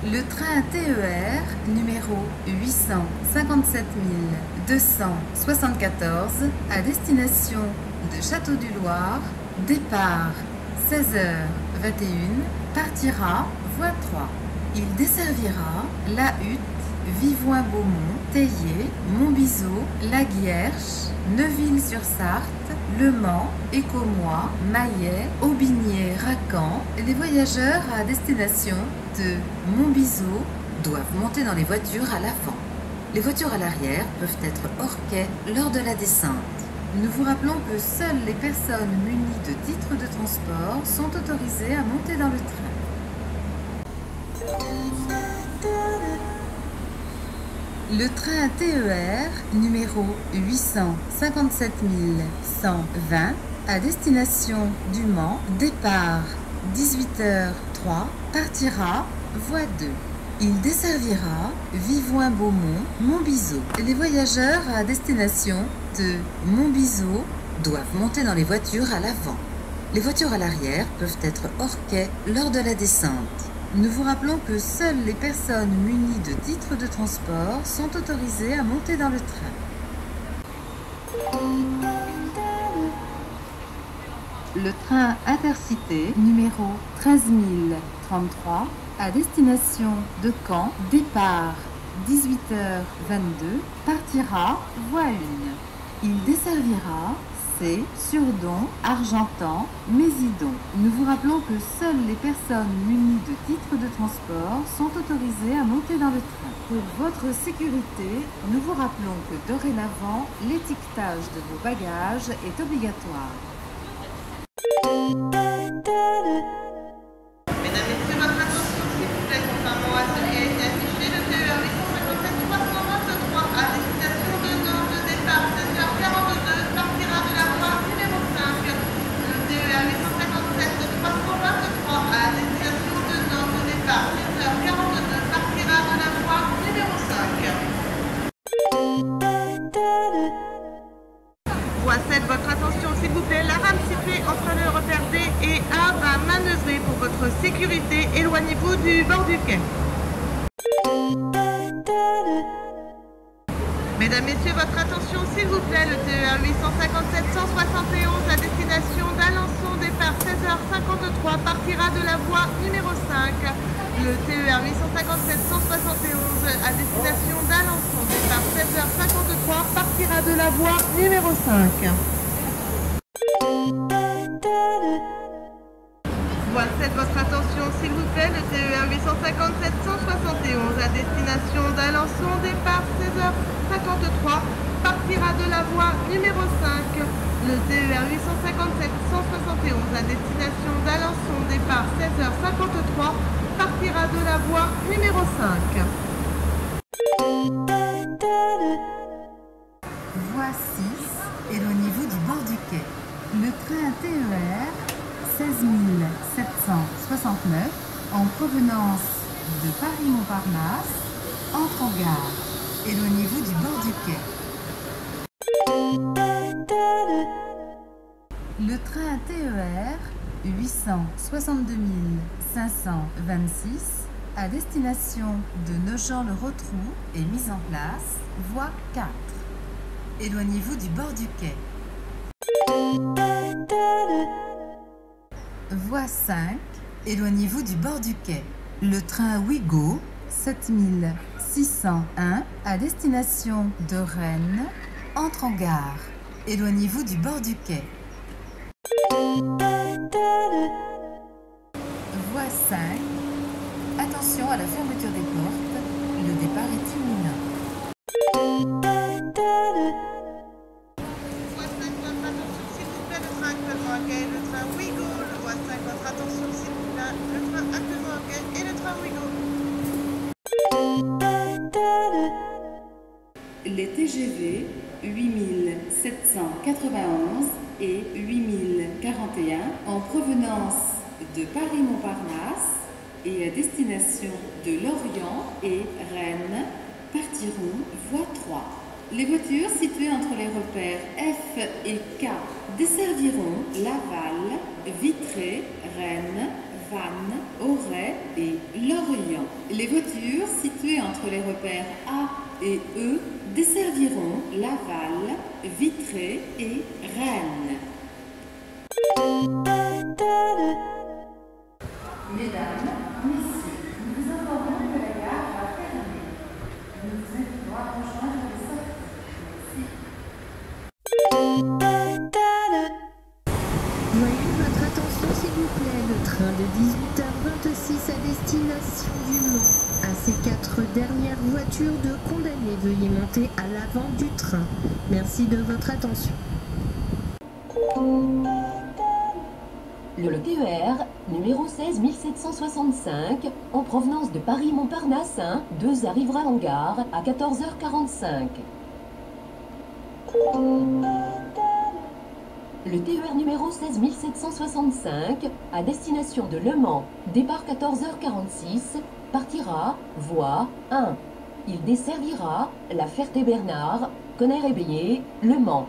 Le train TER numéro 857 274 à destination de Château-du-Loir, départ 16h21, partira voie 3. Il desservira La Hutte, Vivoin-Beaumont, Théier, Montbiseau, La Guierche, Neuville-sur-Sarthe, Le Mans, Écomois, Maillet, Aubigné-Racan. Les voyageurs à destination de Montbiseau doivent monter dans les voitures à l'avant. Les voitures à l'arrière peuvent être hors quai lors de la descente. Nous vous rappelons que seules les personnes munies de titres de transport sont autorisées à monter dans le train. Le train TER numéro 857 120 à destination du Mans, départ 18h03, partira voie 2. Il desservira Vivoin-Beaumont, Montbiseau. Les voyageurs à destination de Montbiseau doivent monter dans les voitures à l'avant. Les voitures à l'arrière peuvent être hors quai lors de la descente. Nous vous rappelons que seules les personnes munies de titres de transport sont autorisées à monter dans le train. Le train Intercité numéro 13033 à destination de Caen, départ 18h22, partira voie 1. Il desservira C, Surdon, Argentan, Mésidon. Nous vous rappelons que seules les personnes munies de titres de transport sont autorisées à monter dans le train. Pour votre sécurité, nous vous rappelons que dorénavant, l'étiquetage de vos bagages est obligatoire. Mesdames, Messieurs, votre attention, s'il vous plaît, contrairement à ce qui a été affiché, le TER 857 323 à destination de Nantes, départ 16h42, partira de la voie numéro 5. Le TER 857 323 à destination de Nantes, départ 16h42, partira de la voie numéro 5. Voie 7, votre attention s'il vous plaît, la rame située entre le repère D et A va manœuvrer. Pour votre sécurité, éloignez-vous du bord du quai. Mesdames, Messieurs, votre attention s'il vous plaît, le TER 857 171 à destination d'Alençon, départ 16h53, partira de la voie numéro 5. Le TER 857 171 à destination d'Alençon, départ 16h53, partira de la voie numéro 5. Voie 7, votre attention s'il vous plaît, le TER 857 171 à destination d'Alençon, départ 16h53, partira de la voie numéro 5. Le TER 857 171 à destination d'Alençon, départ 16h53, partira de la voie numéro 5. Voie 6, éloignez-vous du bord du quai. Le train TER 16 769 en provenance de Paris-Montparnasse entre en gare. Éloignez-vous du bord du quai. Le train TER 862 526 à destination de Nogent-le-Rotrou est mis en place, voie 4. Éloignez-vous du bord du quai. Voie 5, éloignez-vous du bord du quai. Le train Ouigo 7601 à destination de Rennes entre en gare. Éloignez-vous du bord du quai. Voie 5, attention à la fermeture des portes, le départ est imminent. Voie 5, votre attention s'il vous plaît, le train actuellement à quai, le train Ouigo. Le voie 5, votre attention s'il vous plaît, le train actuellement à quai et le train Ouigo. Les TGV 8791 et 8041 en provenance de Paris-Montparnasse et à destination de Lorient et Rennes partiront voie 3. Les voitures situées entre les repères F et K desserviront Laval, Vitré, Rennes, Vannes, Auray et Lorient. Les voitures situées entre les repères A et E desserviront Laval, Vitré et Rennes. Mesdames, Messieurs, nous vous informons que la gare va fermer. Nous vous invitons à rejoindre les sorties. Veuillez votre attention s'il vous plaît, le train de 18h26 à destination du Mans. À ces 4 dernières voitures de condamnés, veuillez monter à l'avant du train. Merci de votre attention. Le TER numéro 16 765 en provenance de Paris-Montparnasse 2 arrivera en gare à 14h45. Le TER numéro 16 765 à destination de Le Mans, départ 14h46, partira voie 1. Il desservira La Ferté-Bernard, Conner-et-Beillé, Le Mans.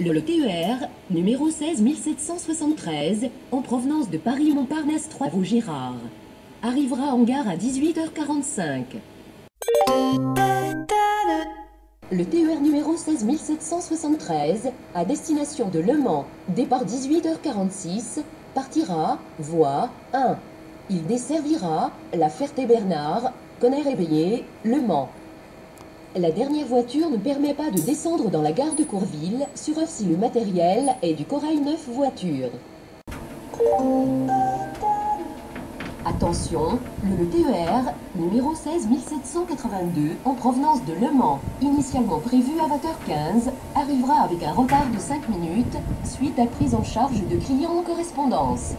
Le TER numéro 16 773 en provenance de Paris-Montparnasse 3 Vaugirard arrivera en gare à 18h45. Le TER numéro 16 773 à destination de Le Mans, départ 18h46, partira voie 1. Il desservira La Ferté-Bernard, Conner-et-Beillé, Le Mans. La dernière voiture ne permet pas de descendre dans la gare de Courville, sauf si le matériel est du Corail 9 voiture. Attention, le TER numéro 16 782 en provenance de Le Mans, initialement prévu à 20h15, arrivera avec un retard de 5 minutes suite à prise en charge de clients en correspondance.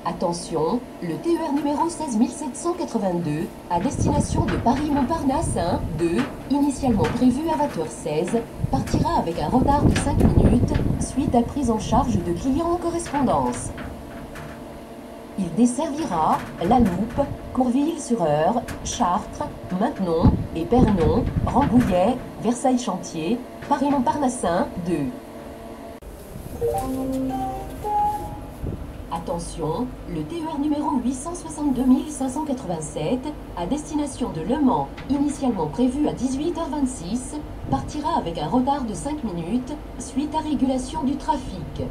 Attention, le TER numéro 16 782 à destination de Paris-Montparnasse 2, initialement prévu à 20h16, partira avec un retard de 5 minutes suite à prise en charge de clients en correspondance. Il desservira La Loupe, Courville-sur-Eure, Chartres, Maintenon et Pernon, Rambouillet, Versailles-Chantier, Paris-Montparnasse 2. Attention, le TER numéro 862 587 à destination de Le Mans, initialement prévu à 18h26, partira avec un retard de 5 minutes suite à régulation du trafic.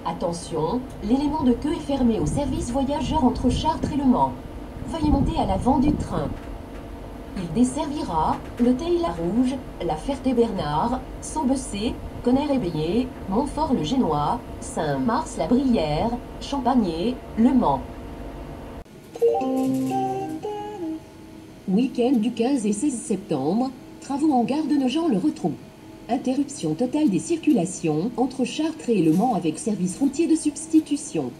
Attention, l'élément de queue est fermé au service voyageurs entre Chartres et Le Mans. Veuillez monter à l'avant du train. Il desservira Le Theil-la-Rouge, La Ferté-Bernard, Saubessé, Conner-et-Beillé, Montfort-le-Génois, Saint-Mars-la-Brière, Champagné, Le Mans. Week-end du 15 et 16 septembre, travaux en gare de Nogent-le-Rotrou. Interruption totale des circulations entre Chartres et Le Mans avec service routier de substitution.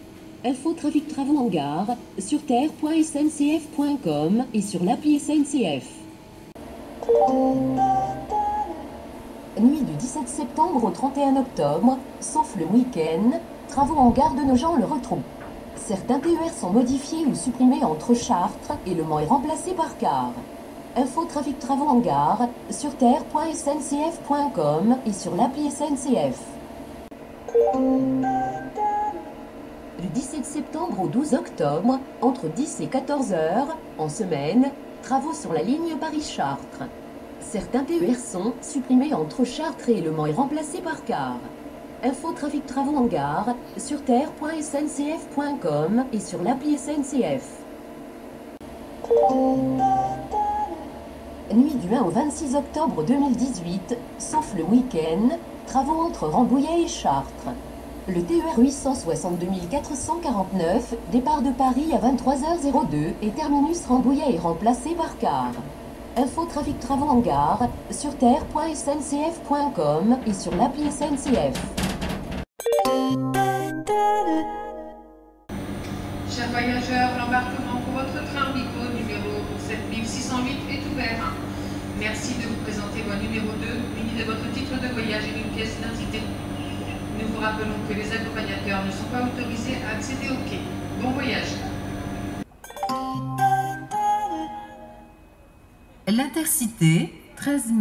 Info trafic travaux en gare sur terre.sncf.com et sur l'appli SNCF. Nuit du 17 septembre au 31 octobre, sauf le week-end, travaux en gare de Nogent-le-Rotrou. Certains TER sont modifiés ou supprimés entre Chartres et Le Mans est remplacé par car. Info trafic travaux en gare sur terre.sncf.com et sur l'appli SNCF. Du 17 septembre au 12 octobre, entre 10 et 14 heures, en semaine, travaux sur la ligne Paris-Chartres. Certains TER sont supprimés entre Chartres et Le Mans et remplacés par car. Info trafic travaux en gare sur terre.sncf.com et sur l'appli SNCF. Nuit du 1 au 26 octobre 2018, sauf le week-end, travaux entre Rambouillet et Chartres. Le TER 862 449, départ de Paris à 23h02 et terminus Rambouillet est remplacé par car. Info trafic travaux en gare sur terre.sncf.com et sur l'appli SNCF. Chers voyageurs, l'embarquement pour votre train Ouigo numéro 7608 est ouvert. Merci de vous présenter voie numéro 2, muni de votre titre de voyage et d'une pièce d'identité. Nous vous rappelons que les accompagnateurs ne sont pas autorisés à accéder au quai. Bon voyage. L'Intercité 13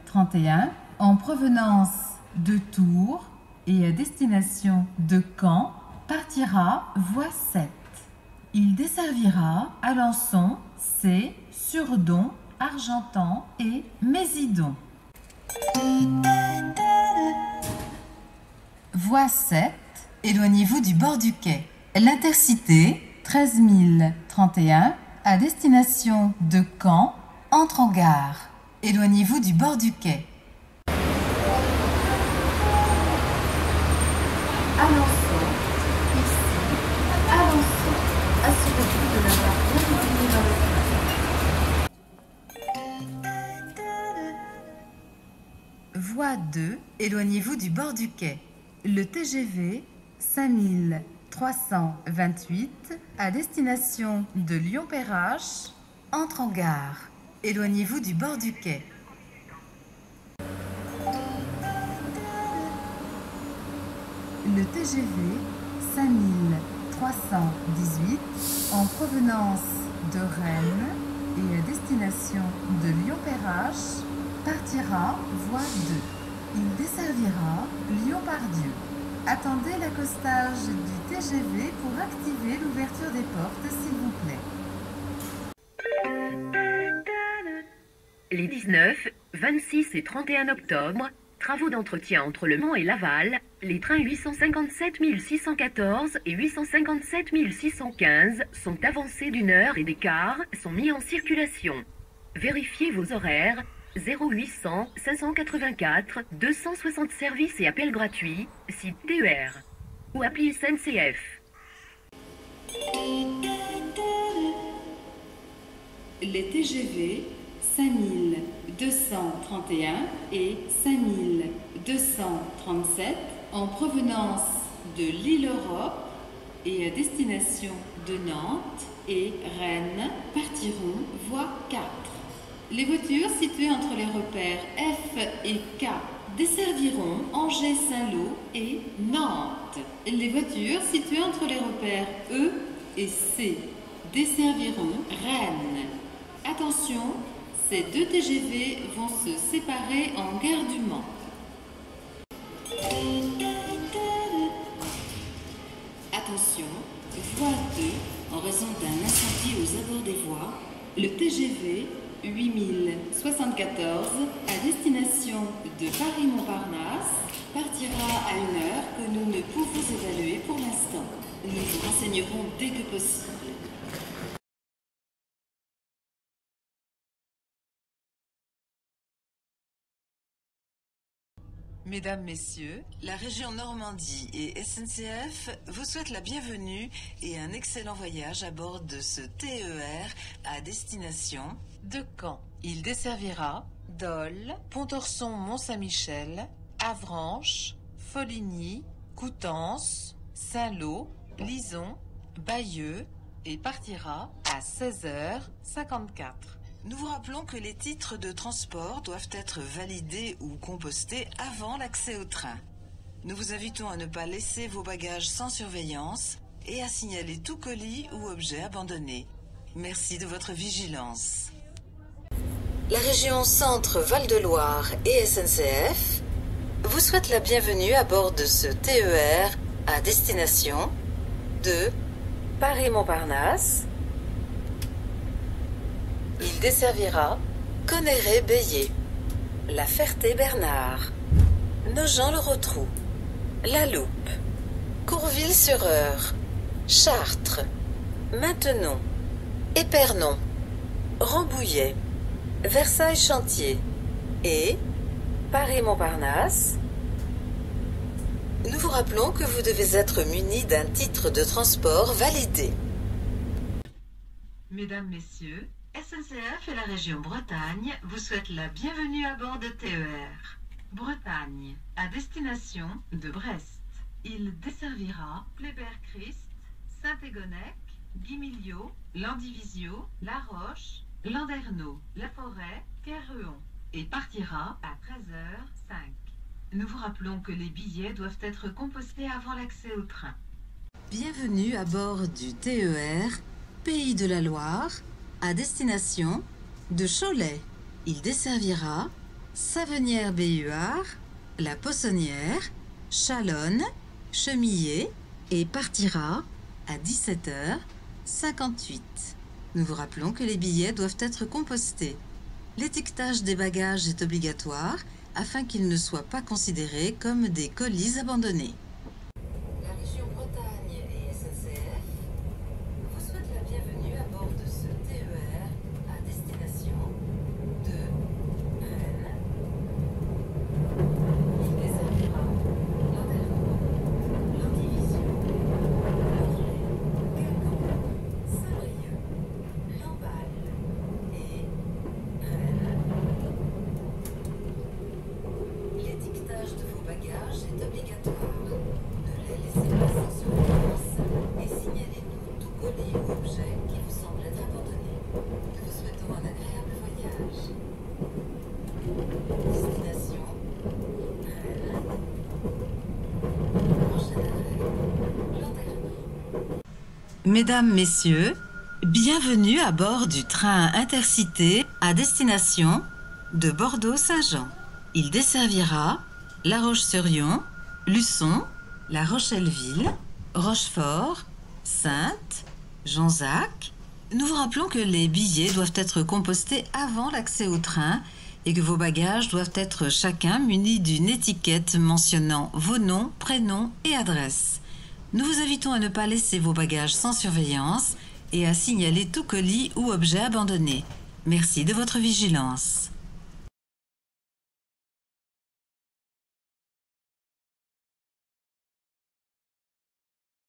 031 en provenance de Tours et à destination de Caen partira voie 7. Il desservira Alençon, C, Surdon, Argentan et Mésidon. Voie 7, éloignez-vous du bord du quai. L'Intercité 13 031 à destination de Caen entre en gare. Éloignez-vous du bord du quai. Alençon, ici, Alençon. Assurez-vous de l'avoir bien oublié dans le train. Voie 2, éloignez-vous du bord du quai. Le TGV 5328 à destination de Lyon-Perrache entre en gare. Éloignez-vous du bord du quai. Le TGV 5318 en provenance de Rennes et à destination de Lyon-Perrache partira voie 2. Il desservira Lyon-Pardieu. Attendez l'accostage du TGV pour activer l'ouverture des portes, s'il vous plaît. Les 19, 26 et 31 octobre, travaux d'entretien entre Le Mans et Laval, les trains 857 614 et 857 615 sont avancés d'1 heure et des quarts, sont mis en circulation. Vérifiez vos horaires 0800 584 260 services et appels gratuits, site TER ou appli SNCF. Les TGV 5231 et 5237 en provenance de l'Île-Europe et à destination de Nantes et Rennes partiront voie 4. Les voitures situées entre les repères F et K desserviront Angers-Saint-Lô et Nantes. Les voitures situées entre les repères E et C desserviront Rennes. Attention, ces deux TGV vont se séparer en gare du Mans. Attention, voie 2, en raison d'un incendie aux abords des voies, le TGV 8074 à destination de Paris-Montparnasse partira à une heure que nous ne pouvons évaluer pour l'instant. Nous vous renseignerons dès que possible. Mesdames, Messieurs, la région Normandie et SNCF vous souhaitent la bienvenue et un excellent voyage à bord de ce TER à destination de Caen. Il desservira Dole, Pontorson, Mont-Saint-Michel, Avranches, Foligny, Coutances, Saint-Lô, Lison, Bayeux et partira à 16h54. Nous vous rappelons que les titres de transport doivent être validés ou compostés avant l'accès au train. Nous vous invitons à ne pas laisser vos bagages sans surveillance et à signaler tout colis ou objet abandonné. Merci de votre vigilance. La région Centre-Val-de-Loire et SNCF vous souhaite la bienvenue à bord de ce TER à destination de Paris-Montparnasse. Il desservira Conneré-Béziers, La Ferté-Bernard, Nogent-le-Rotrou, La Loupe, Courville-sur-Eure, Chartres, Maintenon, Épernon, Rambouillet, Versailles-Chantier et Paris-Montparnasse. Nous vous rappelons que vous devez être muni d'un titre de transport validé. Mesdames, Messieurs, SNCF et la région Bretagne vous souhaitent la bienvenue à bord de TER. Bretagne, à destination de Brest. Il desservira Plébert-Christ, Saint-Égonec, Guimiliau, Landivisio, La Roche, Landerneau, La Forêt, Kerhuon et partira à 13h05. Nous vous rappelons que les billets doivent être compostés avant l'accès au train. Bienvenue à bord du TER Pays de la Loire à destination de Cholet. Il desservira Savenière-Béhuard, La Possonnière, Chalonnes, Chemillé et partira à 17h58. Nous vous rappelons que les billets doivent être compostés. L'étiquetage des bagages est obligatoire afin qu'ils ne soient pas considérés comme des colis abandonnés. La région Bretagne et SNCF vous souhaitent la bienvenue à bord de ce TER à destination de Rennes. Il desservira Landerneau, Landivisiau, Lorient, Guingamp, Saint-Brieuc, Lamballe et Rennes. L'étiquetage de vos bagages est obligatoire. Ne les laissez pas sans surveillance et signalez-nous tout colis ou objet qui vous semble être abandonné. Nous vous souhaitons un agréable voyage. Destination Rennes. Prochain arrêt, Landerneau. Mesdames, Messieurs, bienvenue à bord du train intercité à destination de Bordeaux-Saint-Jean. Il desservira La Roche-sur-Yon, Luçon, La Rochelle-Ville, Rochefort, Saintes, Jonzac. Nous vous rappelons que les billets doivent être compostés avant l'accès au train et que vos bagages doivent être chacun munis d'une étiquette mentionnant vos noms, prénoms et adresses. Nous vous invitons à ne pas laisser vos bagages sans surveillance et à signaler tout colis ou objet abandonné. Merci de votre vigilance.